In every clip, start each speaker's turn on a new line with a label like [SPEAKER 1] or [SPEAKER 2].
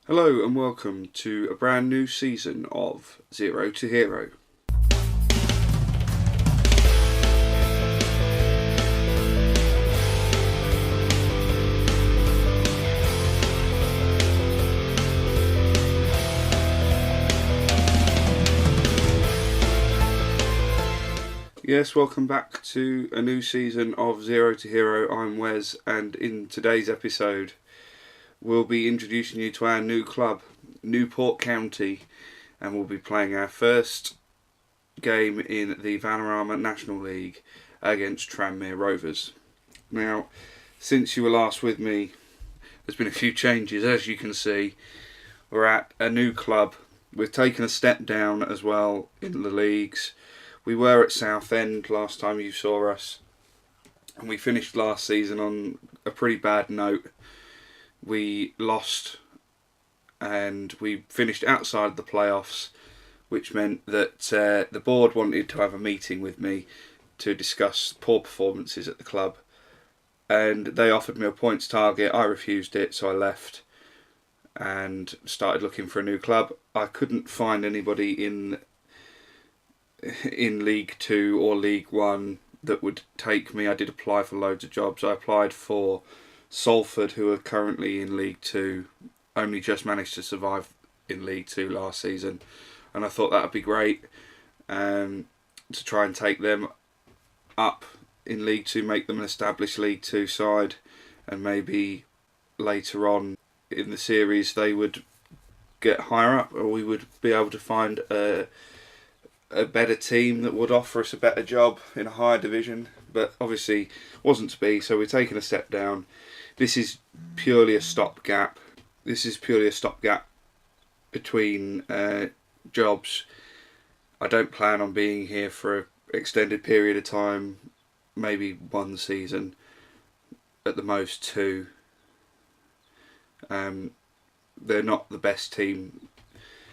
[SPEAKER 1] Hello and welcome to a brand new season of Zero to Hero. Yes, welcome back to a new season of Zero to Hero. I'm Wes, and in today's episode we'll be introducing you to our new club, Newport County, and we'll be playing our first game in the Vanarama National League against Tranmere Rovers. Now, since you were last with me, there's been a few changes. As you can see, we're at a new club. We've taken a step down as well in the leagues. We were at Southend last time you saw us, and we finished last season on a pretty bad note. We lost and we finished outside the playoffs, which meant that the board wanted to have a meeting with me to discuss poor performances at the club, and they offered me a points target. I refused it, so I left and started looking for a new club. I couldn't find anybody in League 2 or League 1 that would take me. I did apply for loads of jobs. I applied for Salford, who are currently in League 2, only just managed to survive in League 2 last season, and I thought that would be great to try and take them up in League 2, make them an established League 2 side, and maybe later on in the series they would get higher up, or we would be able to find a better team that would offer us a better job in a higher division. But obviously wasn't to be, so we're taking a step down. This is purely a stopgap. This is purely a stopgap between jobs. I don't plan on being here for an extended period of time, maybe one season, at the most two. They're not the best team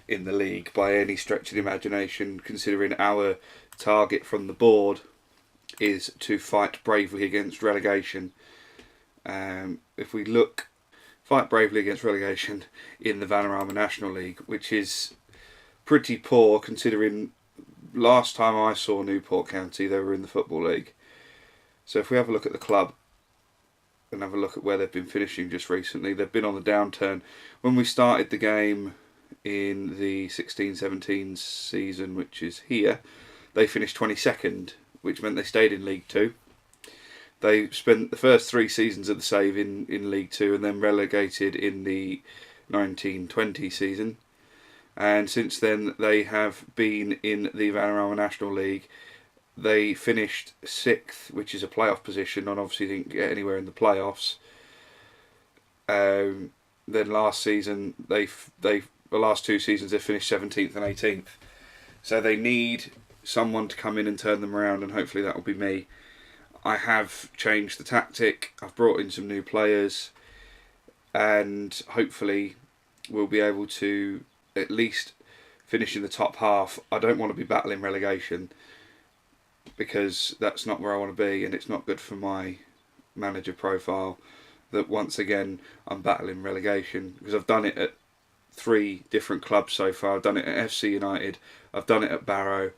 [SPEAKER 1] in the league by any stretch of the imagination, considering our target from the board is to fight bravely against relegation. If we fight bravely against relegation in the Vanarama National League, which is pretty poor considering last time I saw Newport County they were in the Football League. So if we have a look at the club and have a look at where they've been finishing just recently, they've been on the downturn. When we started the game in the 16-17 season, which is here, they finished 22nd, which meant they stayed in League 2. They spent the first 3 seasons of the save in League 2 and then relegated in the 19-20 season. And since then they have been in the Vanarama National League. They finished 6th, which is a playoff position, and obviously didn't get anywhere in the playoffs. Then last season, the last 2 seasons they finished 17th and 18th. So they need someone to come in and turn them around, and hopefully that will be me. I have changed the tactic. I've brought in some new players, and hopefully we'll be able to at least finish in the top half. I don't want to be battling relegation, because that's not where I want to be, and it's not good for my manager profile that once again I'm battling relegation, because I've done it at 3 different clubs so far. I've done it at FC United, I've done it at Barrow,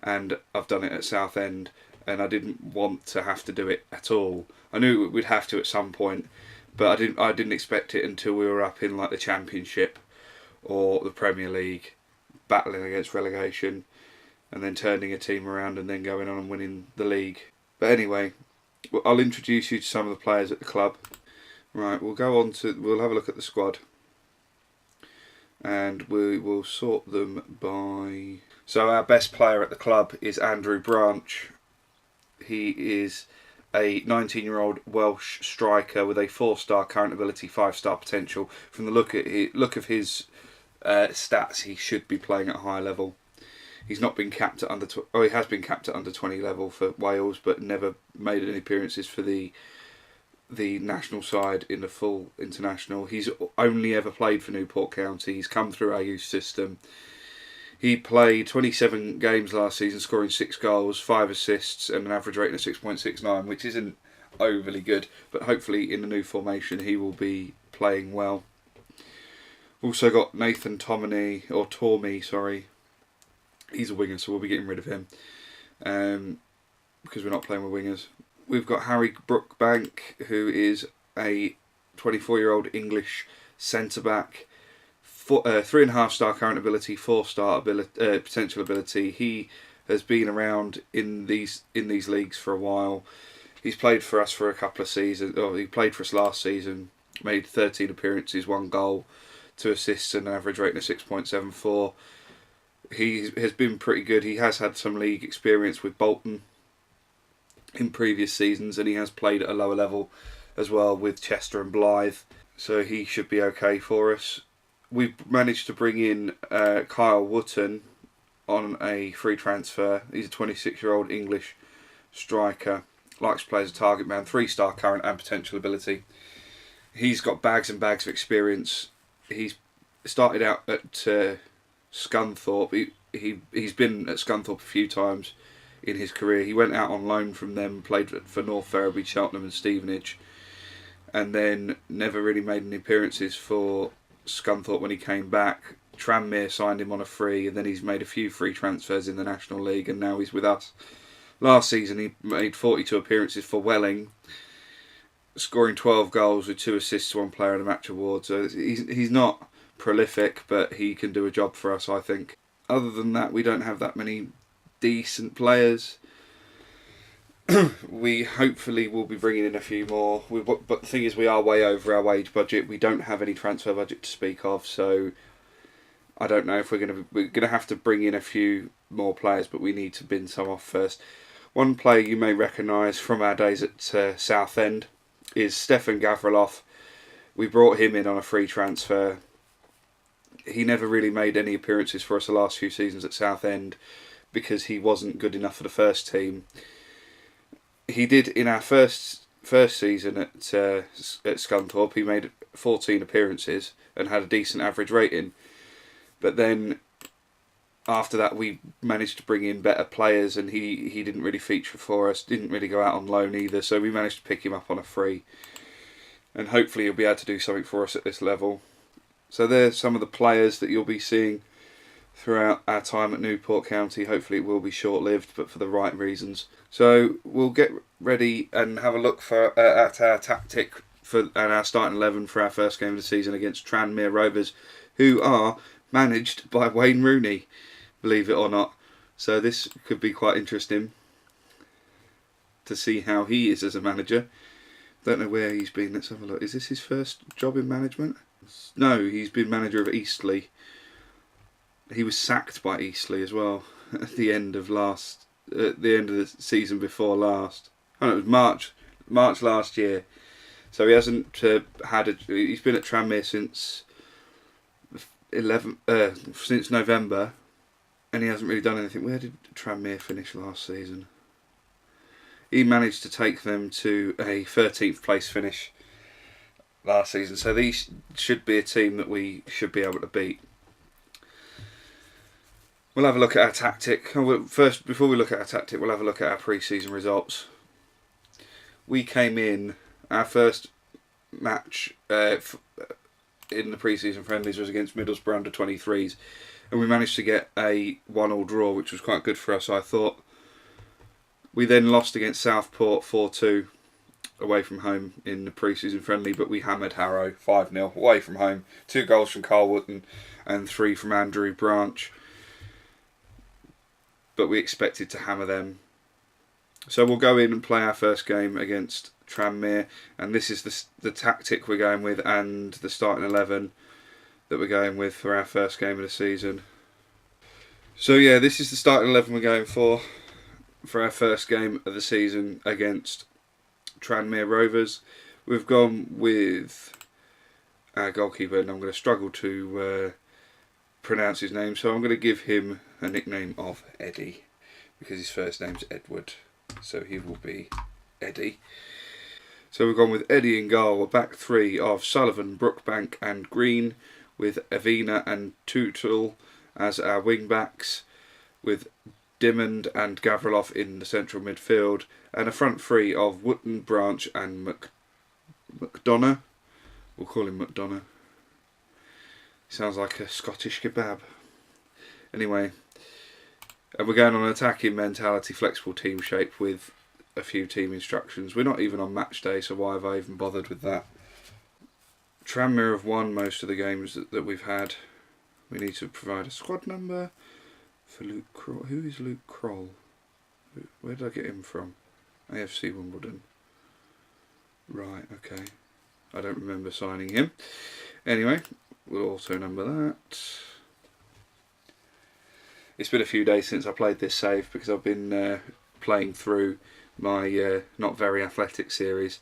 [SPEAKER 1] and I've done it at Southend, and I didn't want to have to do it at all. I knew we'd have to at some point, but I didn't expect it until we were up in like the Championship or the Premier League, battling against relegation, and then turning a team around and then going on and winning the league. But anyway, I'll introduce you to some of the players at the club. Right, we'll have a look at the squad, and we will sort them by... So our best player at the club is Andrew Branch. He is a 19-year-old Welsh striker with a 4-star current ability, 5-star potential. From the look of his stats, he should be playing at a high level. He's not been capped at he has been capped at under 20 level for Wales, but never made any appearances for the national side in the full international. He's only ever played for Newport County. He's come through our youth system. He played 27 games last season, scoring 6 goals, 5 assists, and an average rating of 6.69, which isn't overly good, but hopefully in the new formation he will be playing well. Also got Nathan Tormey, sorry. He's a winger, so we'll be getting rid of him because we're not playing with wingers. We've got Harry Brookbank, who is a 24-year-old English centre-back. 3.5 star current ability, 4 star potential ability. He has been around in these leagues for a while. He's played for us for a couple of seasons. He played for us last season. Made 13 appearances, 1 goal, 2 assists, and an average rating of 6.74. He has been pretty good. He has had some league experience with Bolton in previous seasons, and he has played at a lower level as well with Chester and Blythe. So he should be okay for us. We've managed to bring in Kyle Wootton on a free transfer. He's a 26-year-old English striker. Likes to play as a target man. 3 star current and potential ability. He's got bags and bags of experience. He's started out at Scunthorpe. He's been at Scunthorpe a few times in his career. He went out on loan from them, played for North Ferriby, Cheltenham and Stevenage, and then never really made any appearances for Scunthorpe when he came back. Tranmere signed him on a free, and then he's made a few free transfers in the National League, and now he's with us. Last season he made 42 appearances for Welling, scoring 12 goals with 2 assists, 1 player of the match award. So he's not prolific, but he can do a job for us, I think. Other than that, we don't have that many decent players. We hopefully will be bringing in a few more. But the thing is, we are way over our wage budget. We don't have any transfer budget to speak of, so I don't know if we're going to have to bring in a few more players, but we need to bin some off first. One player you may recognise from our days at Southend is Stefan Gavriloff. We brought him in on a free transfer. He never really made any appearances for us the last few seasons at Southend because he wasn't good enough for the first team. He did in our first season at Scunthorpe. He made 14 appearances and had a decent average rating. But then after that, we managed to bring in better players, and he didn't really feature for us. Didn't really go out on loan either. So we managed to pick him up on a free, and hopefully he'll be able to do something for us at this level. So there's some of the players that you'll be seeing throughout our time at Newport County. Hopefully it will be short-lived, but for the right reasons. So we'll get ready and have a look at our tactic and our starting 11 for our first game of the season against Tranmere Rovers, who are managed by Wayne Rooney, believe it or not. So this could be quite interesting to see how he is as a manager. Don't know where he's been. Let's have a look. Is this his first job in management? No, he's been manager of Eastleigh. He was sacked by Eastleigh as well at the end of the season before last. Oh, no, it was March last year. So he hasn't he's been at Tranmere since November, and he hasn't really done anything. Where did Tranmere finish last season? He managed to take them to a 13th place finish last season. So these should be a team that we should be able to beat. We'll have a look at our tactic. First, before we look at our tactic, we'll have a look at our pre-season results. We came in, our first match in the pre-season friendlies was against Middlesbrough under 23s, and we managed to get a 1-1 draw, which was quite good for us, I thought. We then lost against Southport 4-2 away from home in the pre-season friendly, but we hammered Harrow 5-0 away from home. 2 goals from Carl Wootton and 3 from Andrew Branch. But we expected to hammer them. So we'll go in and play our first game against Tranmere, and this is the tactic we're going with and the starting 11 that we're going with for our first game of the season. So yeah, this is the starting 11 we're going for our first game of the season against Tranmere Rovers. We've gone with our goalkeeper, and I'm going to struggle to pronounce his name, so I'm going to give him a nickname of Eddie, because his first name's Edward, so he will be Eddie. So we've gone with Eddie in goal, a back 3 of Sullivan, Brookbank and Green, with Avina and Tootle as our wing backs, with Dimmond and Gavriloff in the central midfield, and a front 3 of Wootton, Branch and McDonough. We'll call him McDonough. Sounds like a Scottish kebab. Anyway, and we're going on an attacking mentality, flexible team shape with a few team instructions. We're not even on match day, so why have I even bothered with that? Tranmere have won most of the games that we've had. We need to provide a squad number for Luke Kroll. Who is Luke Kroll? Where did I get him from? AFC Wimbledon. Right, okay. I don't remember signing him. Anyway, we'll auto number that. It's been a few days since I played this save because I've been playing through my not very athletic series,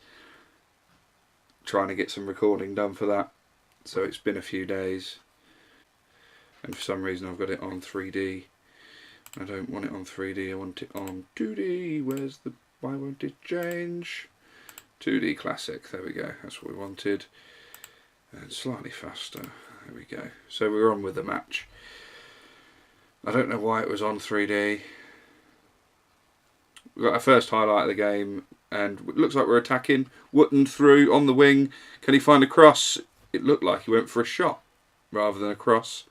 [SPEAKER 1] trying to get some recording done for that. So it's been a few days, and for some reason I've got it on 3D. I don't want it on 3D, I want it on 2D. Why won't it change? 2D Classic, there we go, that's what we wanted. And slightly faster, there we go. So we're on with the match. I don't know why it was on 3D. We've got our first highlight of the game, and it looks like we're attacking. Wootton through on the wing. Can he find a cross? It looked like he went for a shot rather than a cross.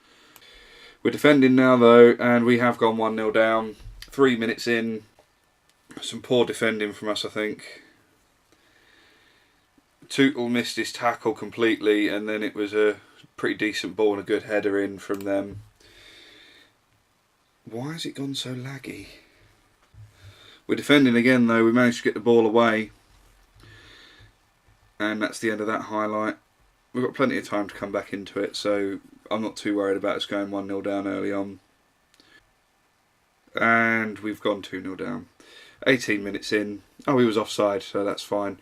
[SPEAKER 1] We're defending now though, and we have gone 1-0 down. 3 minutes in. Some poor defending from us, I think. Tootle missed his tackle completely, and then it was a pretty decent ball and a good header in from them. Why has it gone so laggy? We're defending again though, we managed to get the ball away. And that's the end of that highlight. We've got plenty of time to come back into it, so I'm not too worried about us going 1-0 down early on. And we've gone 2-0 down. 18 minutes in. Oh, he was offside, so that's fine.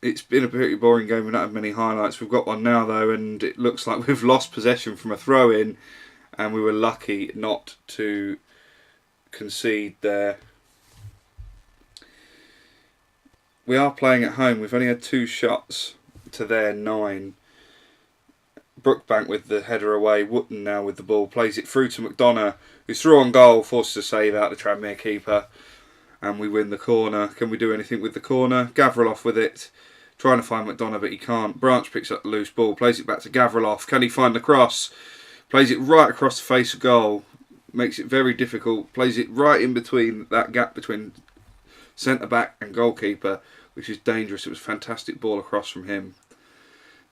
[SPEAKER 1] It's been a pretty boring game, we've not had many highlights. We've got one now though, and it looks like we've lost possession from a throw-in. And we were lucky not to concede there. We are playing at home. We've only had 2 shots to their 9. Brookbank with the header away. Wootton now with the ball. Plays it through to McDonough, who's through on goal. Forces a save out the Tranmere keeper. And we win the corner. Can we do anything with the corner? Gavriloff with it. Trying to find McDonough, but he can't. Branch picks up the loose ball. Plays it back to Gavriloff. Can he find the cross? Plays it right across the face of goal. Makes it very difficult. Plays it right in between that gap between centre-back and goalkeeper, which is dangerous. It was a fantastic ball across from him.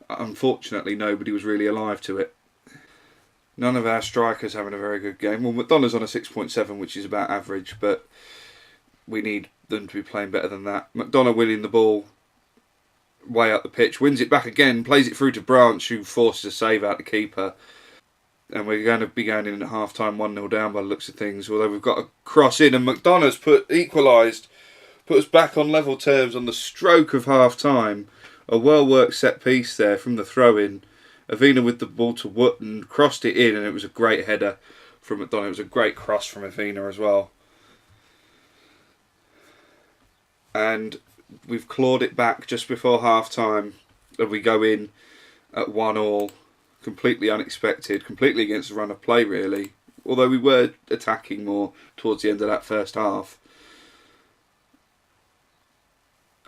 [SPEAKER 1] Unfortunately, nobody was really alive to it. None of our strikers having a very good game. Well, McDonough's on a 6.7, which is about average, but we need them to be playing better than that. McDonough winning the ball way up the pitch. Wins it back again. Plays it through to Branch, who forces a save out the keeper. And we're going to be going in at half-time 1-0 down by the looks of things. Although we've got a cross in, and McDonough's equalised, put us back on level terms on the stroke of half-time. A well-worked set-piece there from the throw-in. Avina with the ball to Wootton, crossed it in, and it was a great header from McDonough. It was a great cross from Avina as well. And we've clawed it back just before half-time, and we go in at 1-1. Completely unexpected, completely against the run of play really, although we were attacking more towards the end of that first half.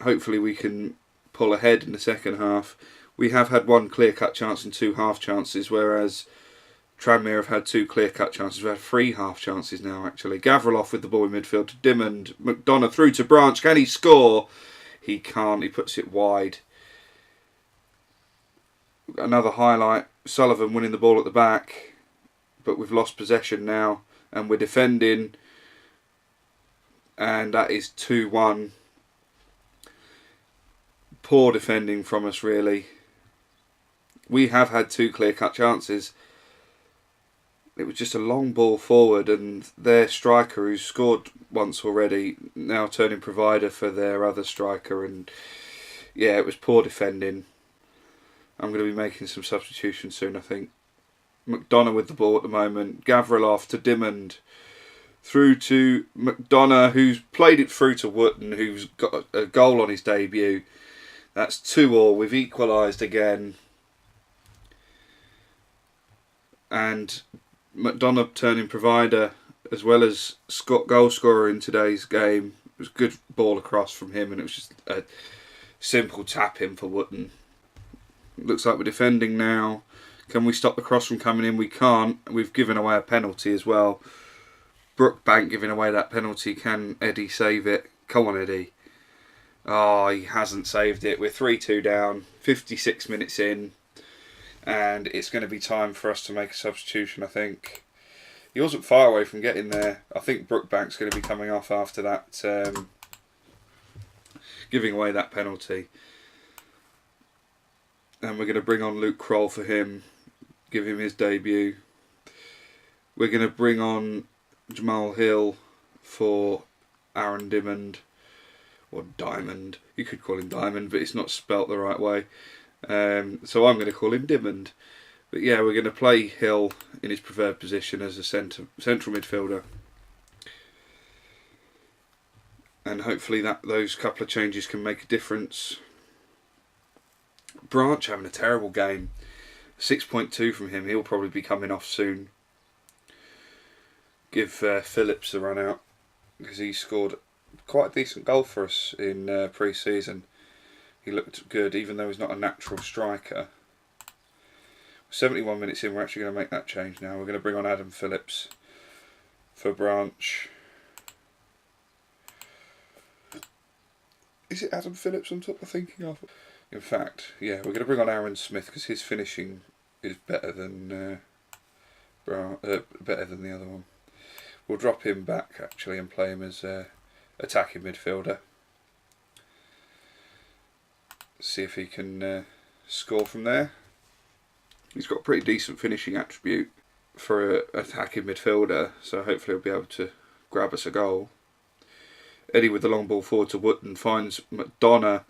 [SPEAKER 1] Hopefully we can pull ahead in the second half. We have had 1 clear-cut chance and 2 half chances, whereas Tranmere have had 2 clear-cut chances. We've had 3 half chances now actually. Gavriloff with the ball in midfield to Dimmond. McDonough through to Branch, can he score? He can't, he puts it wide. Another highlight, Sullivan winning the ball at the back, but we've lost possession now and we're defending, and that is 2-1. Poor defending from us really. We have had 2 clear-cut chances. It was just a long ball forward, and their striker, who's scored once already, now turning provider for their other striker, and yeah, it was poor defending. I'm going to be making some substitutions soon, I think. McDonough with the ball at the moment. Gavriloff to Dimmond. Through to McDonough, who's played it through to Wootton, who's got a goal on his debut. That's 2-2. We've equalised again. And McDonough turning provider, as well as goal scorer in today's game. It was a good ball across from him, and it was just a simple tap in for Wootton. Looks like we're defending now. Can we stop the cross from coming in? We can't. We've given away a penalty as well. Brookbank giving away that penalty. Can Eddie save it? Come on, Eddie. Oh, he hasn't saved it. We're 3-2 down, 56 minutes in, and it's going to be time for us to make a substitution, I think. He wasn't far away from getting there. I think Brookbank's going to be coming off after that, giving away that penalty. And we're going to bring on Luke Kroll for him, give him his debut. We're going to bring on Jamal Hill for Aaron Diamond, or Diamond. You could call him Diamond, but it's not spelt the right way. So I'm going to call him Diamond. But yeah, we're going to play Hill in his preferred position as a central midfielder. And hopefully those couple of changes can make a difference. Branch having a terrible game. 6.2 from him. He'll probably be coming off soon. Give Phillips a run out, because he scored quite a decent goal for us in pre-season. He looked good, even though he's not a natural striker. 71 minutes in, we're actually going to make that change now. We're going to bring on Adam Phillips for Branch. Is it Adam Phillips I'm thinking of? In fact, yeah, we're going to bring on Aaron Smith, because his finishing is better than the other one. We'll drop him back actually and play him as attacking midfielder. See if he can score from there. He's got a pretty decent finishing attribute for an attacking midfielder, so hopefully he'll be able to grab us a goal. Eddie with the long ball forward to Wootton, finds McDonough.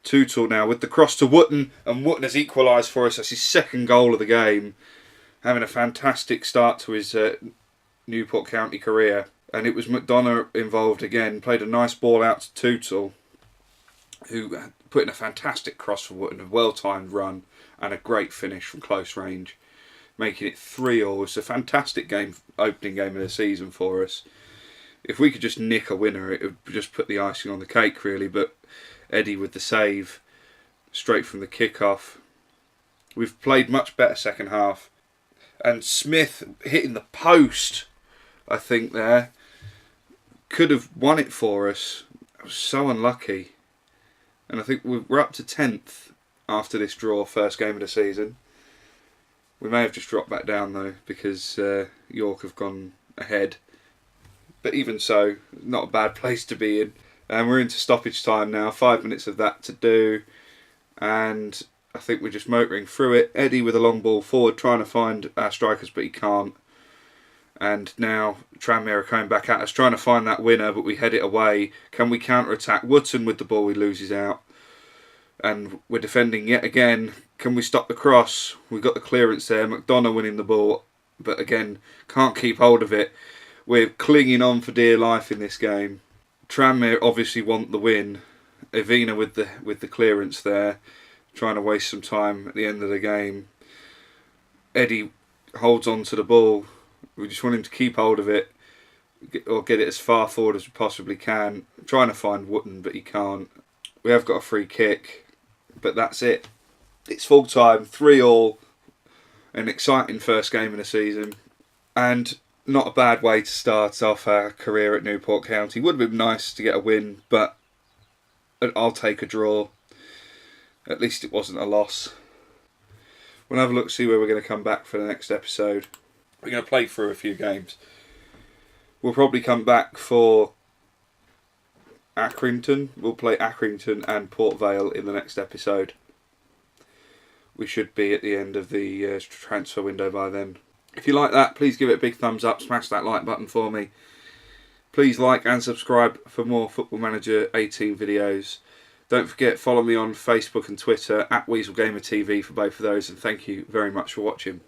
[SPEAKER 1] Tootle now with the cross to Wootton, and Wootton has equalised for us. That's his second goal of the game. Having a fantastic start to his Newport County career. And it was McDonough involved again. Played a nice ball out to Tootle, who put in a fantastic cross for Wootton. A well-timed run and a great finish from close range, making it 3-3. It's a fantastic game, opening game of the season for us. If we could just nick a winner, it would just put the icing on the cake, really. But Eddie with the save, straight from the kick-off. We've played much better second half. And Smith hitting the post, I think, there. Could have won it for us. I was so unlucky. And I think we're up to 10th after this draw, first game of the season. We may have just dropped back down though, because York have gone ahead. But even so, not a bad place to be in. And we're into stoppage time now, 5 minutes of that to do. And I think we're just motoring through it. Eddie with a long ball forward, trying to find our strikers, but he can't. And now Tranmere are coming back at us, trying to find that winner, but we head it away. Can we counter-attack? Wootton with the ball, he loses out. And we're defending yet again. Can we stop the cross? We've got the clearance there. McDonough winning the ball, but again, can't keep hold of it. We're clinging on for dear life in this game. Tranmere obviously want the win. Evina with the clearance there, trying to waste some time at the end of the game. Eddie holds on to the ball. We just want him to keep hold of it, or get it as far forward as we possibly can. Trying to find Wootton, but he can't. We have got a free kick, but that's it. It's full time, 3-3. An exciting first game of the season, and not a bad way to start off our career at Newport County. Would have been nice to get a win, but I'll take a draw. At least it wasn't a loss. We'll have a look, see where we're going to come back for the next episode. We're going to play through a few games. We'll probably come back for Accrington. We'll play Accrington and Port Vale in the next episode. We should be at the end of the transfer window by then. If you like that, please give it a big thumbs up. Smash that like button for me. Please like and subscribe for more Football Manager 18 videos. Don't forget, follow me on Facebook and Twitter at WeaselGamer TV for both of those. And thank you very much for watching.